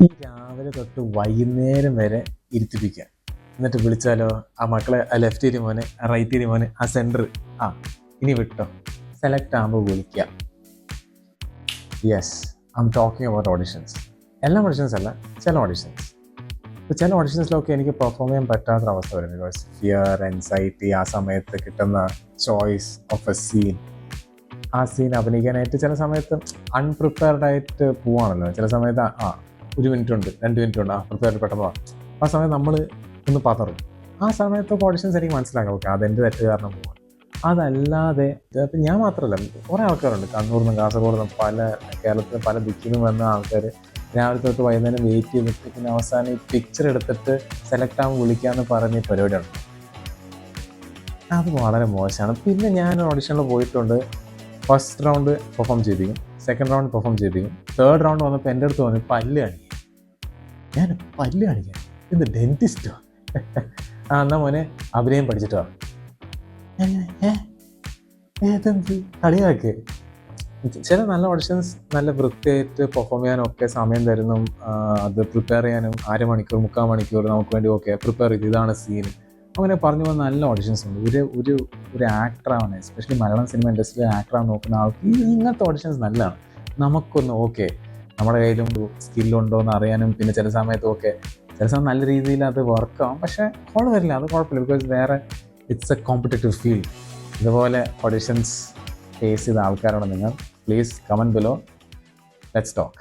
ഈ രാവിലെ തൊട്ട് വൈകുന്നേരം വരെ ഇരുത്തിപ്പിക്കുക. എന്നിട്ട് വിളിച്ചാലോ, ആ മക്കളെ ആ ലെഫ്റ്റ് ഏരിയ മോനെ, ആ റൈറ്റ് ഏരിയ മോനെ, ആ സെൻറ്റർ, ആ ഇനി വിട്ടോ, സെലക്ട് ആകുമ്പോൾ വിളിക്കുക. Yes, I am talking about auditions. എല്ലാ ഓഡിഷൻസ് അല്ല, ചില ഓഡിഷൻസ്. ഇപ്പോൾ ചില ഓഡിഷൻസിലൊക്കെ എനിക്ക് പെർഫോം ചെയ്യാൻ പറ്റാത്തൊരവസ്ഥ വരും. ബിക്കോസ് ഫിയർ, എൻസൈറ്റി, ആ സമയത്ത് കിട്ടുന്ന ചോയ്സ് ഓഫ് എ സീൻ, ആ സീൻ അഭിനയിക്കാനായിട്ട് ചില സമയത്ത് അൺപ്രിപ്പയർഡ് ആയിട്ട് പോവാണല്ലോ. ചില സമയത്ത് ഒരു മിനിറ്റ് ഉണ്ട്, 2 മിനിറ്റ് ഉണ്ട്, പ്രിപ്പയർഡ് പെട്ടെന്ന് പോവാം. ആ സമയത്ത് നമ്മൾ ഒന്ന് പതറും. ആ സമയത്ത് ഓഡിഷൻസ് എനിക്ക് മനസ്സിലാക്കാം, ഓക്കെ അതെൻ്റെ തെറ്റ് കാരണം പോവാം. അതല്ലാതെ ഇപ്പം ഞാൻ മാത്രമല്ല, കുറേ ആൾക്കാരുണ്ട് കണ്ണൂരിൽ നിന്നും കാസർഗോഡ് നിന്നും കേരളത്തിൽ പല ദിക്കിൽ നിന്നും വന്ന ആൾക്കാർ രാവിലെ തൊട്ട് വൈകുന്നേരം വെയിറ്റ് ചെയ്തിട്ട് പിന്നെ അവസാനം ഈ പിക്ചർ എടുത്തിട്ട് സെലക്ട് ആകുമ്പോൾ വിളിക്കാമെന്ന് പറഞ്ഞ പരിപാടിയാണ്. അത് വളരെ മോശമാണ്. പിന്നെ ഞാൻ ഓഡിഷനിൽ പോയിട്ടുണ്ട്. ഫസ്റ്റ് റൗണ്ട് പെർഫോം ചെയ്തിരിക്കും, സെക്കൻഡ് റൗണ്ട് പെർഫോം ചെയ്തിരിക്കും, തേർഡ് റൗണ്ട് വന്നപ്പോൾ എൻ്റെ അടുത്ത് വന്നു പല്ല് കാണിക്കാൻ. ഞാൻ പല്ല് കാണിക്കാൻ ഇത് ഡെന്റിസ്റ്റോ? എന്നാ മോനെ അഭിനയം പഠിച്ചിട്ടോ? ഏതെന്ത് കളിയാക്ക്. ചില നല്ല ഓഡിഷൻസ് നല്ല വൃത്തിയായിട്ട് പെർഫോം ചെയ്യാനൊക്കെ സമയം തരുന്നു. അത് പ്രിപ്പയർ ചെയ്യാനും 1/2 മണിക്കൂർ 3/4 മണിക്കൂർ നമുക്ക് വേണ്ടി ഓക്കെ പ്രിപ്പയർ ചെയ്ത് ഇതാണ് സീൻ അങ്ങനെ പറഞ്ഞു പോകുന്ന നല്ല ഓഡിഷൻസ് ഉണ്ട്. ഒരു ആക്ടറാണ്, എസ്പെഷ്യലി മലയാളം സിനിമ ഇൻഡസ്ട്രിയിൽ ആക്ടറാണ് നോക്കുന്ന ആൾക്ക് ഇങ്ങനത്തെ ഓഡിഷൻസ് നല്ലതാണ്. നമുക്കൊന്ന് ഓക്കെ നമ്മുടെ കയ്യിലും സ്കില്ലുണ്ടോ എന്ന് അറിയാനും, പിന്നെ ചില സമയത്ത് ഓക്കെ ചില സമയം നല്ല രീതിയിൽ അത് വർക്കാവും, പക്ഷേ കോൾ വരില്ല, അത് കുഴപ്പമില്ല. ബിക്കോസ് വേറെ ഇറ്റ്സ് എ കോമ്പറ്റേറ്റീവ് ഫീൽഡ്. ഇതുപോലെ ഓഡിഷൻസ് ഫേസ് ചെയ്ത ആൾക്കാരാണ് നിങ്ങൾ. Please comment below, let's talk.